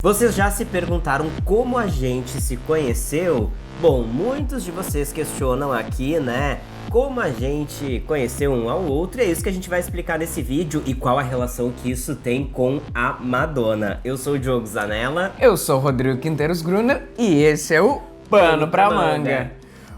Vocês já se perguntaram como a gente se conheceu? Bom, muitos de vocês questionam aqui, né? Como a gente conheceu um ao outro, e é isso que a gente vai explicar nesse vídeo e qual a relação que isso tem com a Madonna. Eu sou o Diogo Zanella. Eu sou o Rodrigo Quinteiros Gruner e esse é o Pano pra Manga.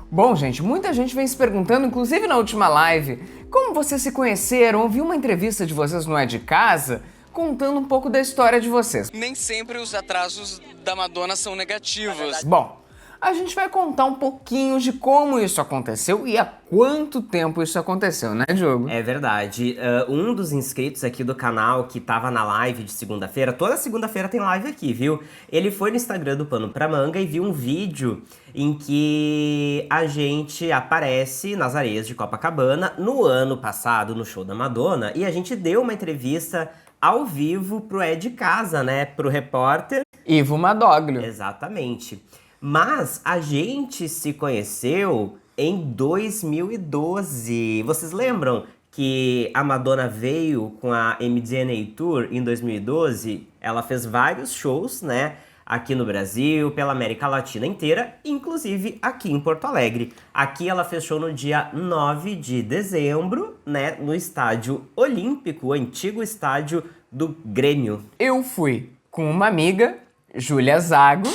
Bom, gente, muita gente vem se perguntando, inclusive na última live, como vocês se conheceram. Ouvi uma entrevista de vocês no É de Casa, contando um pouco da história de vocês. Nem sempre os atrasos da Madonna são negativos. Bom, a gente vai contar um pouquinho de como isso aconteceu e há quanto tempo isso aconteceu, né, Diogo? É verdade. Um dos inscritos aqui do canal que tava na live de segunda-feira, toda segunda-feira tem live aqui, viu? Ele foi no Instagram do Pano pra Manga e viu um vídeo em que a gente aparece nas areias de Copacabana no ano passado, no show da Madonna, e a gente deu uma entrevista ao vivo pro É de Casa, né? Pro repórter Ivo Madoglio. Exatamente. Mas a gente se conheceu em 2012. Vocês lembram que a Madonna veio com a MDNA Tour em 2012? Ela fez vários shows, né? Aqui no Brasil, pela América Latina inteira, inclusive aqui em Porto Alegre. Aqui ela fechou no dia 9 de dezembro, né, no Estádio Olímpico, o antigo estádio do Grêmio. Eu fui com uma amiga, Júlia Zago.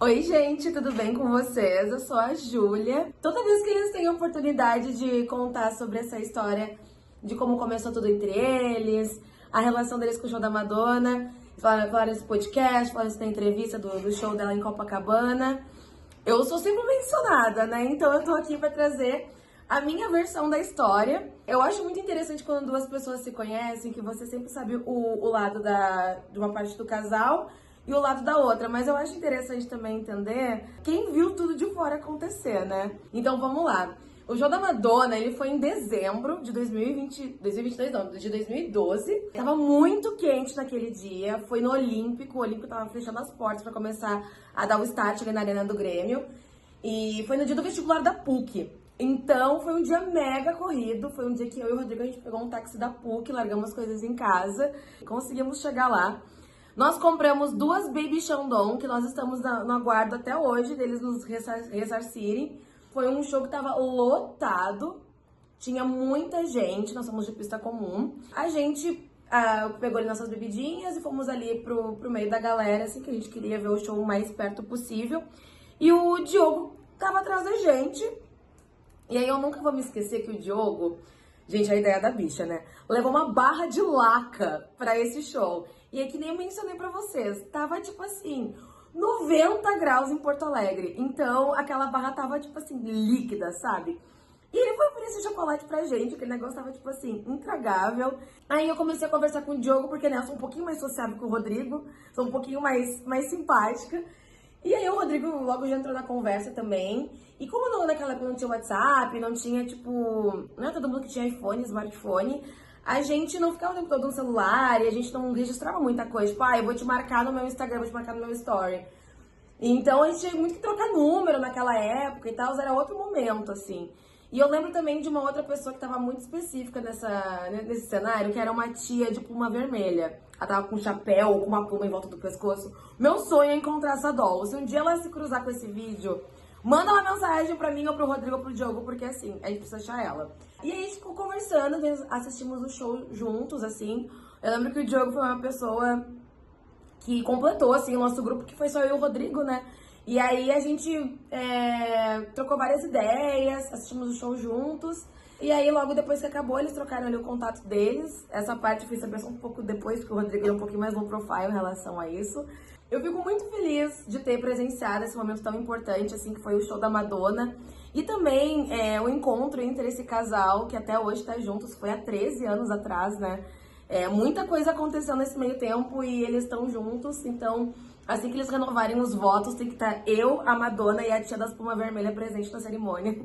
Oi, gente, tudo bem com vocês? Eu sou a Júlia. Toda vez que eles têm a oportunidade de contar sobre essa história, de como começou tudo entre eles, a relação deles com o show da Madonna, falaram desse podcast, falaram dessa entrevista do show dela em Copacabana. Eu sou sempre mencionada, né? Então eu tô aqui pra trazer a minha versão da história. Eu acho muito interessante quando duas pessoas se conhecem, que você sempre sabe o lado de uma parte do casal e o lado da outra. Mas eu acho interessante também entender quem viu tudo de fora acontecer, né? Então vamos lá. O show da Madonna, ele foi em dezembro de 2022 não, de 2012. Tava muito quente naquele dia, foi no Olímpico, o Olímpico tava fechando as portas pra começar a dar o start ali na Arena do Grêmio. E foi no dia do vestibular da PUC. Então foi um dia mega corrido, foi um dia que eu e o Rodrigo, a gente pegou um táxi da PUC, largamos as coisas em casa, conseguimos chegar lá. Nós compramos duas Baby Chandon, que nós estamos no aguardo até hoje, deles nos ressarcirem. Foi um show que tava lotado, tinha muita gente, nós somos de pista comum. A gente pegou ali nossas bebidinhas e fomos ali pro meio da galera, assim, que a gente queria ver o show o mais perto possível. E o Diogo tava atrás da gente. E aí eu nunca vou me esquecer que o Diogo, gente, a ideia da bicha, né? Levou uma barra de laca pra esse show. E é que nem eu mencionei pra vocês, tava tipo assim, 90 graus em Porto Alegre. Então, aquela barra tava, tipo assim, líquida, sabe? E ele foi oferecer chocolate pra gente, aquele negócio tava, tipo assim, intragável. Aí eu comecei a conversar com o Diogo, porque, né, eu sou um pouquinho mais sociável que o Rodrigo, sou um pouquinho mais simpática. E aí o Rodrigo logo já entrou na conversa também. E como naquela época não tinha WhatsApp, não tinha, tipo, não é todo mundo que tinha iPhone, smartphone, a gente não ficava o tempo todo no celular e a gente não registrava muita coisa. Tipo, eu vou te marcar no meu Instagram, vou te marcar no meu story. Então a gente tinha muito que trocar número naquela época e tal, era outro momento, assim. E eu lembro também de uma outra pessoa que tava muito específica nesse cenário, que era uma tia de pluma vermelha. Ela tava com um chapéu, com uma pluma em volta do pescoço. Meu sonho é encontrar essa doll. Se um dia ela se cruzar com esse vídeo, manda uma mensagem pra mim, ou pro Rodrigo, ou pro Diogo, porque assim, a gente precisa achar ela. E aí a gente ficou conversando, assistimos o show juntos, assim. Eu lembro que o Diogo foi uma pessoa que completou, assim, o nosso grupo, que foi só eu e o Rodrigo, né? E aí a gente trocou várias ideias, assistimos o show juntos. E aí logo depois que acabou, eles trocaram ali o contato deles. Essa parte eu fui saber só um pouco depois, porque o Rodrigo é um pouquinho mais low profile em relação a isso. Eu fico muito feliz de ter presenciado esse momento tão importante, assim, que foi o show da Madonna. E também o encontro entre esse casal, que até hoje tá juntos, foi há 13 anos atrás, né? Muita coisa aconteceu nesse meio tempo e eles estão juntos, então assim que eles renovarem os votos, tem que estar eu, a Madonna e a tia da espuma vermelha presente na cerimônia.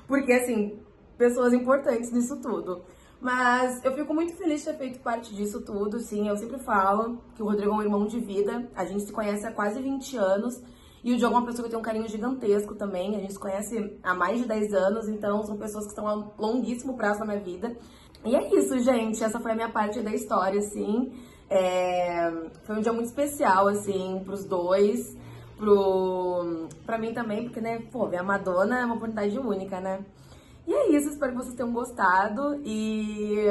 Porque, assim, pessoas importantes nisso tudo. Mas eu fico muito feliz de ter feito parte disso tudo, sim. Eu sempre falo que o Rodrigo é um irmão de vida. A gente se conhece há quase 20 anos. E o Diogo é uma pessoa que eu tenho um carinho gigantesco também. A gente se conhece há mais de 10 anos, então são pessoas que estão a longuíssimo prazo na minha vida. E é isso, gente. Essa foi a minha parte da história, assim. Foi um dia muito especial, assim, pros dois, pra mim também, porque, né, pô, ver a Madonna é uma oportunidade única, né? E é isso, espero que vocês tenham gostado e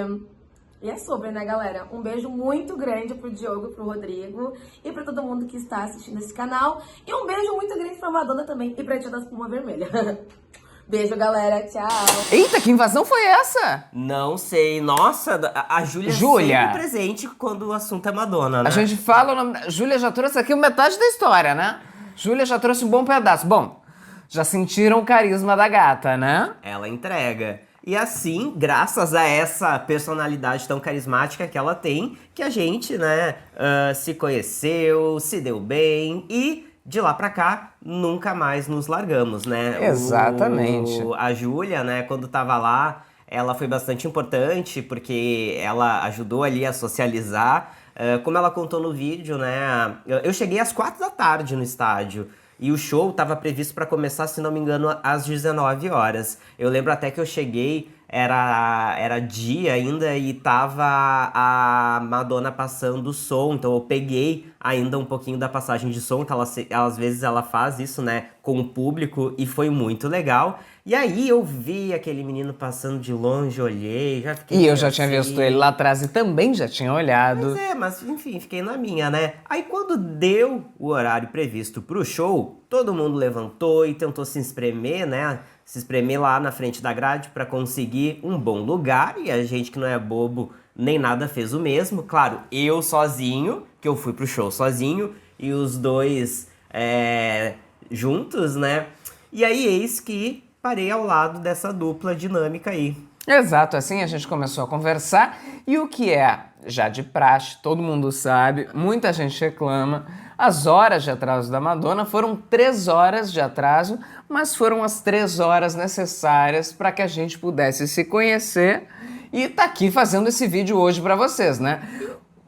é sobre, né, galera? Um beijo muito grande pro Diogo, pro Rodrigo e pra todo mundo que está assistindo esse canal. E um beijo muito grande pra Madonna também e pra Tia da Espuma Vermelha. Beijo, galera. Tchau. Eita, que invasão foi essa? Não sei. Nossa, a Júlia sempre presente quando o assunto é Madonna, né? A gente fala o nome da... Júlia já trouxe aqui metade da história, né? Júlia já trouxe um bom pedaço. Bom, já sentiram o carisma da gata, né? Ela entrega. E assim, graças a essa personalidade tão carismática que ela tem, que a gente, né, se conheceu, se deu bem e de lá pra cá nunca mais nos largamos, né? Exatamente. A Júlia, né, quando tava lá, ela foi bastante importante porque ela ajudou ali a socializar. Como ela contou no vídeo, né, eu cheguei às 4 da tarde no estádio. E o show estava previsto para começar, se não me engano, às 19 horas. Eu lembro até que eu cheguei, era dia ainda e tava a Madonna passando o som. Então eu peguei ainda um pouquinho da passagem de som, que às vezes ela faz isso, né, com o público, e foi muito legal. E aí eu vi aquele menino passando de longe, olhei, já fiquei... E eu já tinha visto ele lá atrás e também já tinha olhado. Mas enfim, fiquei na minha, né? Aí quando deu o horário previsto pro show, todo mundo levantou e tentou se espremer, né? Se espremer lá na frente da grade pra conseguir um bom lugar. E a gente que não é bobo nem nada fez o mesmo. Claro, eu sozinho, que eu fui pro show sozinho, e os dois juntos, né? E aí eis que parei ao lado dessa dupla dinâmica aí. Exato, assim a gente começou a conversar e o que é já de praxe, todo mundo sabe, muita gente reclama, as horas de atraso da Madonna foram 3 horas de atraso, mas foram as 3 horas necessárias para que a gente pudesse se conhecer e tá aqui fazendo esse vídeo hoje para vocês, né?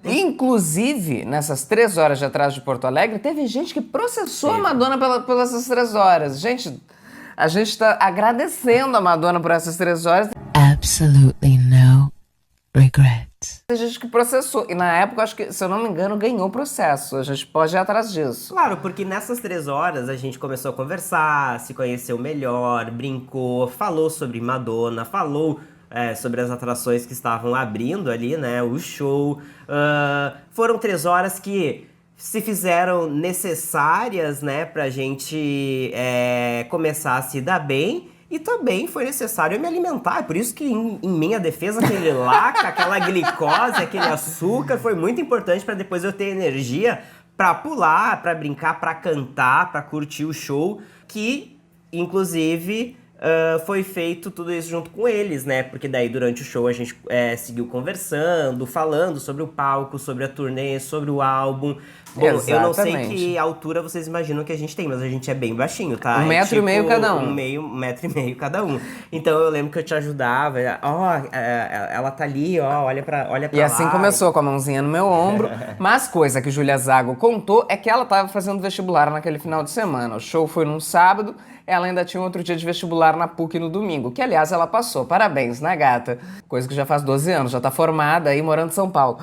Inclusive, nessas 3 horas de atraso de Porto Alegre, teve gente que processou a Madonna pelas essas 3 horas. Gente, a gente tá agradecendo a Madonna por essas 3 horas. Absolutely no regrets. Tem gente que processou. E na época, acho que, se eu não me engano, ganhou o processo. A gente pode ir atrás disso. Claro, porque nessas 3 horas a gente começou a conversar, se conheceu melhor, brincou, falou sobre Madonna, falou sobre as atrações que estavam abrindo ali, né, o show. Foram 3 horas que se fizeram necessárias, né, pra gente começar a se dar bem. E também foi necessário me alimentar. É por isso que, em minha defesa, aquele laca, aquela glicose, aquele açúcar foi muito importante para depois eu ter energia para pular, para brincar, para cantar, para curtir o show, que, inclusive, foi feito tudo isso junto com eles, né? Porque daí, durante o show, a gente seguiu conversando, falando sobre o palco, sobre a turnê, sobre o álbum. Bom, Exatamente. Eu não sei que altura vocês imaginam que a gente tem, mas a gente é bem baixinho, tá? 1,5 m cada um. 1,5 m cada um. Então eu lembro que eu te ajudava, ela tá ali, olha pra lá. E assim começou, com a mãozinha no meu ombro. Mas coisa que Júlia Zago contou é que ela tava fazendo vestibular naquele final de semana. O show foi num sábado, ela ainda tinha outro dia de vestibular na PUC no domingo, que aliás ela passou. Parabéns, né, gata? Coisa que já faz 12 anos, já tá formada aí morando em São Paulo.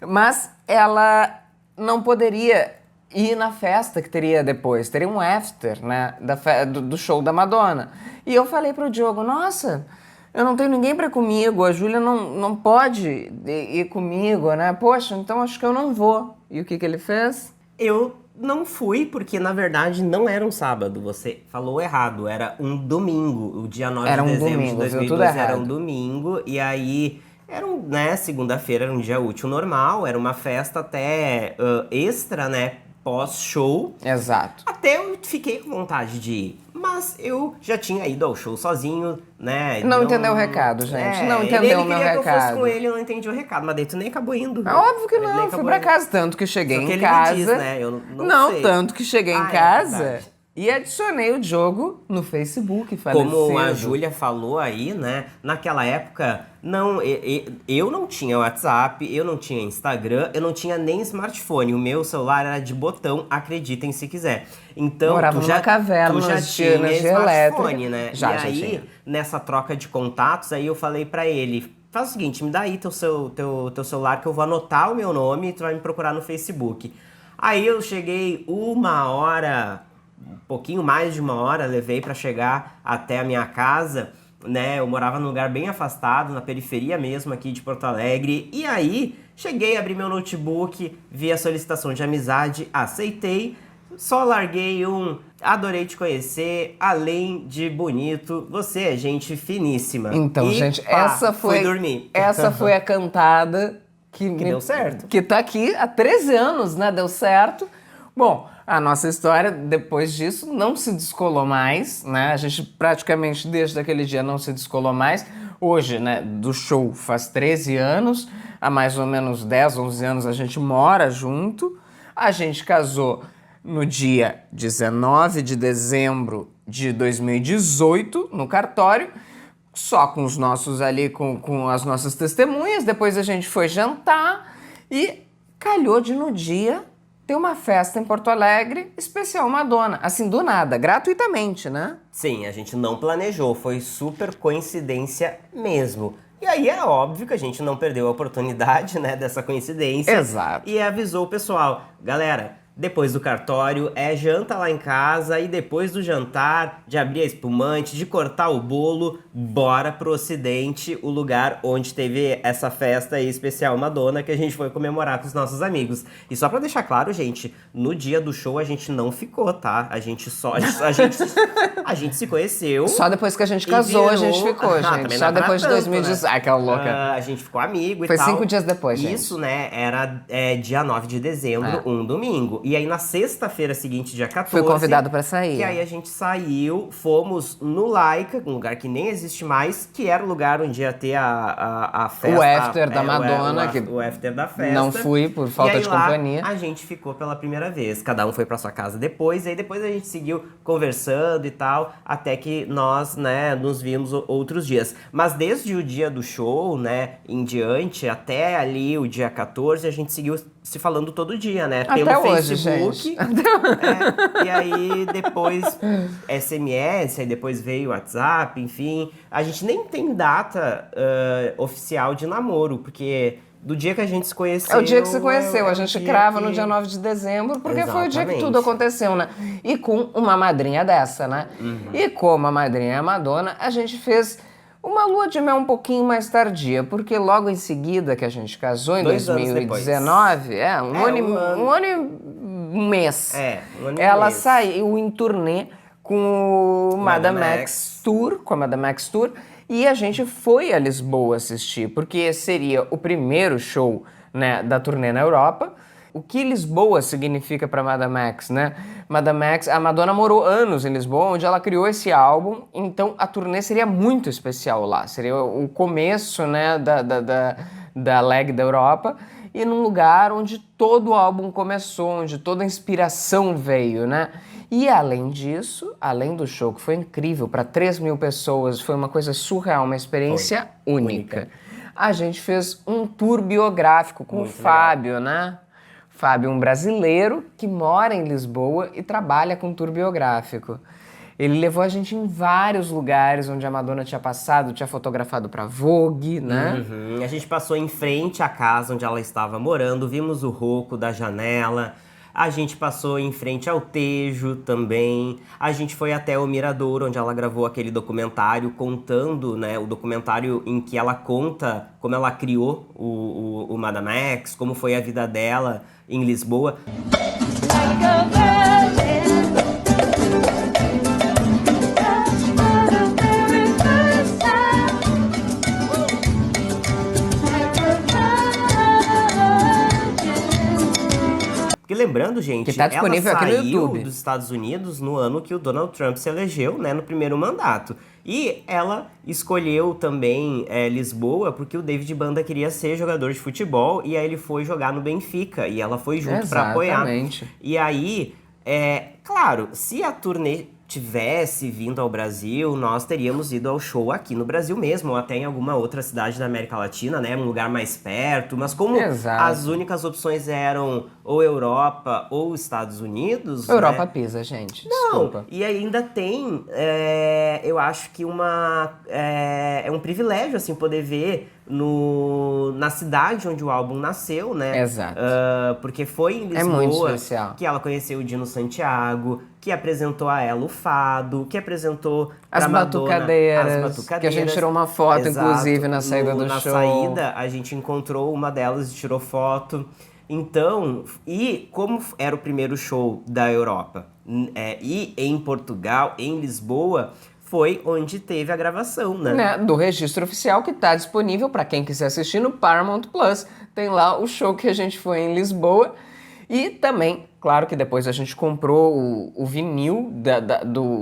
Mas ela não poderia ir na festa que teria depois. Teria um after, né, do show da Madonna. E eu falei pro Diogo, nossa, eu não tenho ninguém pra ir comigo, a Júlia não pode ir comigo, né? Poxa, então acho que eu não vou. E o que ele fez? Eu não fui, porque na verdade não era um sábado, você falou errado, era um domingo, o dia 9 de dezembro de 2012 era um domingo, e aí era segunda-feira era um dia útil normal, era uma festa até extra, né, pós-show. Exato. Até eu fiquei com vontade de ir, mas eu já tinha ido ao show sozinho, né. Não entendeu o recado, gente, não entendeu o meu recado. Ele queria que eu fosse com ele, eu não entendi o recado, mas daí tu nem acabou indo. É óbvio que não, fui pra casa, tanto que cheguei em casa. Ele me diz, né, eu não sei. Tanto que cheguei em casa e adicionei o Diogo no Facebook, falecido. Como a Júlia falou aí, né, naquela época, eu não tinha WhatsApp, eu não tinha Instagram, eu não tinha nem smartphone. O meu celular era de botão, acreditem se quiser. Então, morava numa caverna, tu já tinha energia smartphone, elétrica, né? Já aí, tinha. nessa troca de contatos, aí eu falei pra ele, faz o seguinte, me dá aí teu celular que eu vou anotar o meu nome e tu vai me procurar no Facebook. Aí eu cheguei 1 hora, um pouquinho mais de 1 hora, levei pra chegar até a minha casa, né? Eu morava num lugar bem afastado, na periferia mesmo aqui de Porto Alegre. E aí, cheguei, abri meu notebook, vi a solicitação de amizade, aceitei, só larguei adorei te conhecer, além de bonito, você é gente finíssima. Então, e, gente, pá, fui dormir. essa foi a cantada que deu certo. Que tá aqui há 13 anos, né? Deu certo. Bom, a nossa história, depois disso, não se descolou mais, né? A gente praticamente, desde aquele dia, não se descolou mais. Hoje, né, do show faz 13 anos, há mais ou menos 10, 11 anos a gente mora junto. A gente casou no dia 19 de dezembro de 2018, no cartório, só com os nossos ali, com as nossas testemunhas. Depois a gente foi jantar e calhou de no dia ter uma festa em Porto Alegre, especial Madonna. Assim, do nada, gratuitamente, né? Sim, a gente não planejou, foi super coincidência mesmo. E aí é óbvio que a gente não perdeu a oportunidade, né, dessa coincidência. Exato. E avisou o pessoal, galera, depois do cartório é janta lá em casa e depois do jantar, de abrir a espumante, de cortar o bolo, bora pro Ocidente, o lugar onde teve essa festa aí especial Madonna que a gente foi comemorar com os nossos amigos. E só pra deixar claro, gente, no dia do show a gente não ficou, tá? A gente se conheceu. Só depois que a gente casou, a gente ficou, gente. Só depois de 2018. Né? Aquela louca. A gente ficou amigo e Foi tal. 5 dias depois, gente. Isso, né? Era dia 9 de dezembro, um domingo. E aí na sexta-feira seguinte, dia 14... Fui convidado pra sair. E aí a gente saiu, fomos no Laika, um lugar que nem existe mais, que era o lugar onde ia ter a festa. O after da Madonna. O after da festa. Não fui por falta de companhia. A gente ficou pela primeira vez. Cada um foi pra sua casa depois. E aí depois a gente seguiu conversando e tal, até que nós, né, nos vimos outros dias. Mas desde o dia do show, né, em diante, até ali o dia 14, a gente seguiu se falando todo dia, né? Até pelo hoje, Facebook. gente. E aí depois SMS, aí depois veio o WhatsApp, enfim. A gente nem tem data oficial de namoro, porque do dia que a gente se conheceu... É o dia que se conheceu, a gente crava no dia 9 de de dezembro, porque Exatamente. foi o dia que tudo aconteceu, né? E com uma madrinha dessa, né? E como a madrinha é a Madonna, a gente fez uma lua de mel um pouquinho mais tardia, porque logo em seguida que a gente casou, em 2019, um ano e um mês, um ano e ela mês. saiu em turnê com o Madame X Tour, com a Madame X Tour, e a gente foi a Lisboa assistir, porque seria o primeiro show, né, da turnê na Europa. O que Lisboa significa para Madame X, né? Madame X, a Madonna morou anos em Lisboa, onde ela criou esse álbum, então a turnê seria muito especial lá, seria o começo, né, da leg da Europa, e num lugar onde todo o álbum começou, onde toda a inspiração veio, né? E além disso, além do show, que foi incrível, para 3 mil pessoas, foi uma coisa surreal, uma experiência única. A gente fez um tour biográfico com o Fábio, né? Fábio, um brasileiro que mora em Lisboa e trabalha com tour biográfico. Ele levou a gente em vários lugares onde a Madonna tinha passado, tinha fotografado pra Vogue, né? A gente passou em frente à casa onde ela estava morando, vimos o roco da janela. A gente passou em frente ao Tejo também. A gente foi até o Miradouro, onde ela gravou aquele documentário contando, né? O documentário em que ela conta como ela criou o Madame X, como foi a vida dela em Lisboa. Porque lembrando, gente, que tá disponível ela aqui no saiu YouTube dos Estados Unidos no ano que o Donald Trump se elegeu, né, no primeiro mandato. E ela escolheu também Lisboa porque o David Banda queria ser jogador de futebol e aí ele foi jogar no Benfica e ela foi junto para apoiar. E aí, claro, se a turnê tivesse vindo ao Brasil, nós teríamos ido ao show aqui no Brasil mesmo, ou até em alguma outra cidade da América Latina, né, um lugar mais perto, mas como as únicas opções eram ou Europa ou Estados Unidos... Europa pisa, gente, desculpa. Não, e ainda tem, eu acho que é um privilégio, assim, poder ver na cidade onde o álbum nasceu, né? Exato. Porque foi em Lisboa muito especial. que ela conheceu o Dino Santiago, que apresentou a ela o fado, que apresentou As pra Madonna batucadeiras, que a gente tirou uma foto, Exato. inclusive, na saída do na show. Na saída, a gente encontrou uma delas e tirou foto. Então, e como era o primeiro show da Europa, e em Portugal, em Lisboa, foi onde teve a gravação, né? Do registro oficial, que tá disponível para quem quiser assistir no Paramount Plus. Tem lá o show que a gente foi em Lisboa. E também, claro que depois a gente comprou o vinil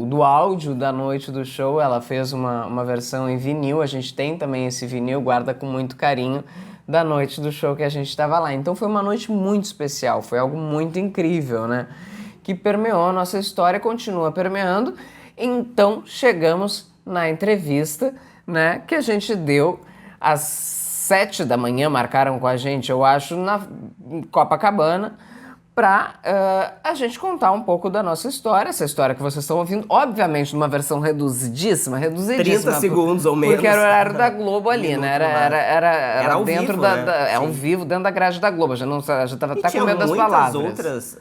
do áudio da noite do show. Ela fez uma versão em vinil. A gente tem também esse vinil, guarda com muito carinho, da noite do show que a gente estava lá. Então foi uma noite muito especial, foi algo muito incrível, né? Que permeou a nossa história, continua permeando. Então chegamos na entrevista, né, que a gente deu às 7 da manhã, marcaram com a gente, eu acho, na Copacabana, pra a gente contar um pouco da nossa história, essa história que vocês estão ouvindo, obviamente numa versão reduzidíssima. 30 segundos ou menos. Porque era o horário da Globo ali, né? Era ao dentro vivo, né? ao vivo, dentro da grade da Globo. Já tava até com medo das muitas palavras. outras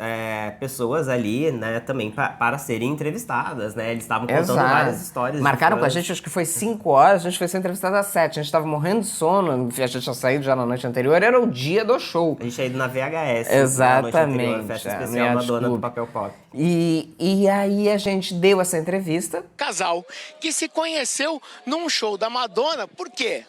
pessoas ali, né, também para serem entrevistadas, né? Eles estavam contando várias histórias. Marcaram com a gente, acho que foi 5 horas, a gente foi ser entrevistada às 7. A gente tava morrendo de sono, a gente tinha saído já na noite anterior, era o dia do show. A gente tinha ido na VHS. Exatamente. Na noite anterior, festa especial Madonna do Papel Pop. E aí a gente deu essa entrevista. Casal que se conheceu num show da Madonna, por quê?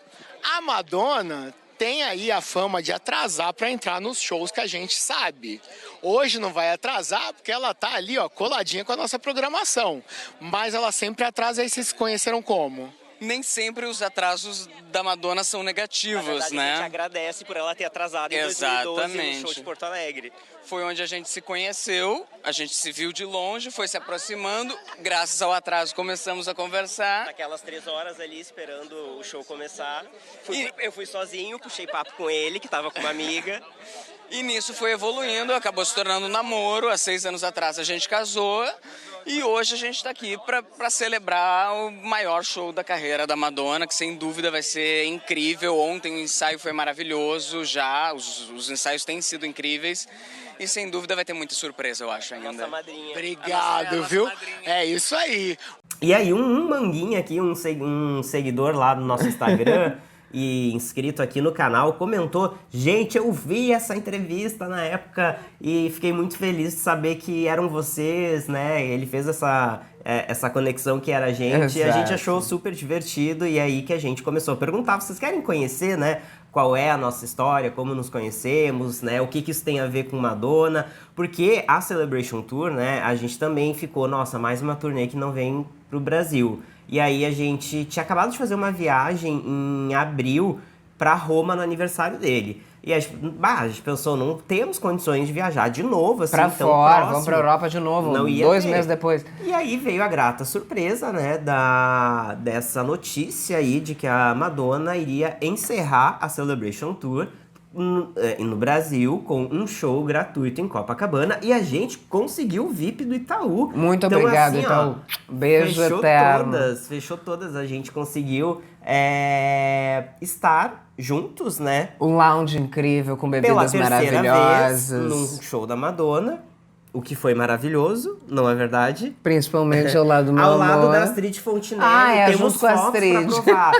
A Madonna tem aí a fama de atrasar para entrar nos shows que a gente sabe. Hoje não vai atrasar porque ela tá ali, ó, coladinha com a nossa programação. Mas ela sempre atrasa, e vocês se conheceram como? Nem sempre os atrasos da Madonna são negativos, Na verdade, né? A gente agradece por ela ter atrasado em 2012 no show de Porto Alegre. Foi onde a gente se conheceu, a gente se viu de longe, foi se aproximando. Graças ao atraso começamos a conversar. Naquelas 3 horas ali esperando o show começar. Eu fui sozinho, puxei papo com ele, que tava com uma amiga. E nisso foi evoluindo, acabou se tornando um namoro. Há 6 anos atrás a gente casou. E hoje a gente está aqui para celebrar o maior show da carreira da Madonna, que sem dúvida vai ser incrível. Ontem o ensaio foi maravilhoso, os ensaios têm sido incríveis. E sem dúvida vai ter muita surpresa, eu acho, ainda. Nossa madrinha. Obrigado, viu? Madrinha. É isso aí. E aí um manguinha aqui, um seguidor lá no nosso Instagram... e inscrito aqui no canal, comentou: gente, eu vi essa entrevista na época e fiquei muito feliz de saber que eram vocês, né? Ele fez essa conexão que era a gente. E a gente achou super divertido, e aí que a gente começou a perguntar: vocês querem conhecer, né? Qual é a nossa história, como nos conhecemos, né? O que isso tem a ver com Madonna? Porque a Celebration Tour, né? A gente também ficou, nossa, mais uma turnê que não vem pro Brasil. E aí a gente tinha acabado de fazer uma viagem em abril pra Roma no aniversário dele. E a gente pensou, não temos condições de viajar de novo, assim, pra tão fora, próximo. vamos pra Europa de novo, Não ia 2 ter. meses depois. E aí veio a grata surpresa, né, dessa notícia aí de que a Madonna iria encerrar a Celebration Tour no Brasil com um show gratuito em Copacabana, e a gente conseguiu o VIP do Itaú. Muito então, obrigado, assim, Itaú. Beijo fechou eterno. Fechou todas, a gente conseguiu estar juntos, né? Um lounge incrível, com Pela bebidas terceira maravilhosas. vez, num show da Madonna. O que foi maravilhoso, não é verdade? Principalmente ao lado do meu Ao lado amor. da Astrid Fontinelli. Junto temos com a fotos Astrid. pra provar.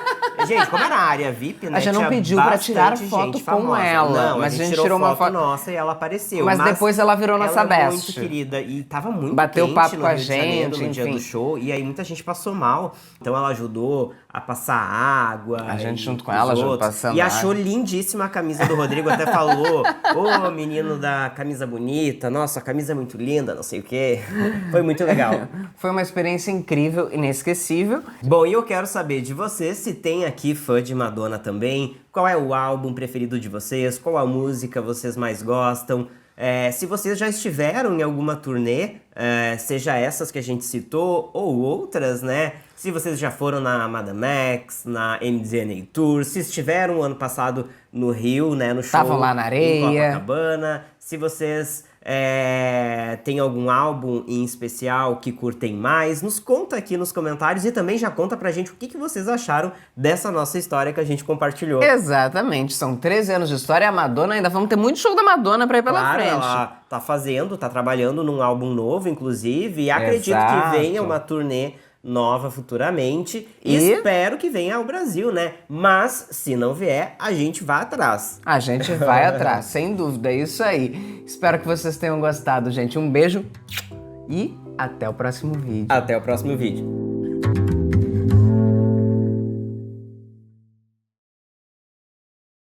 Gente, como era a área VIP, né? A gente não tinha pediu pra tirar bastante foto gente com famosa. ela, Não, mas a gente tirou uma foto foto nossa e ela apareceu. Mas depois ela virou nossa ela é best. muito querida e tava muito Bateu quente papo no com a Rio de Janeiro, gente, no dia enfim. do show. E aí muita gente passou mal. Então ela ajudou a passar água. A gente e junto com os ela, outros. passando E achou água. lindíssima a camisa do Rodrigo. Até falou: ô menino da camisa bonita, nossa, a camisa é muito linda, não sei o quê. Foi muito legal. Foi uma experiência incrível, inesquecível. Bom, e eu quero saber de vocês se tem aqui fã de Madonna também. Qual é o álbum preferido de vocês? Qual a música vocês mais gostam? Se vocês já estiveram em alguma turnê, seja essas que a gente citou ou outras, né? Se vocês já foram na Madame X, na MDNA Tour, se estiveram ano passado no Rio, né? No show Estavam lá na em areia. Copacabana. Se vocês Tem algum álbum em especial que curtem mais? Nos conta aqui nos comentários e também já conta pra gente o que vocês acharam dessa nossa história que a gente compartilhou. Exatamente, são 13 anos de história e a Madonna ainda vamos ter muito show da Madonna pra ir pela Claro, frente. ela tá trabalhando num álbum novo, inclusive, e acredito Exato. que venha uma turnê nova futuramente. E E espero que venha ao Brasil, né? Mas, se não vier, a gente vai atrás. a gente vai atrás, sem dúvida, é isso aí. Espero que vocês tenham gostado, gente. Um beijo e até o próximo vídeo. Até o próximo vídeo.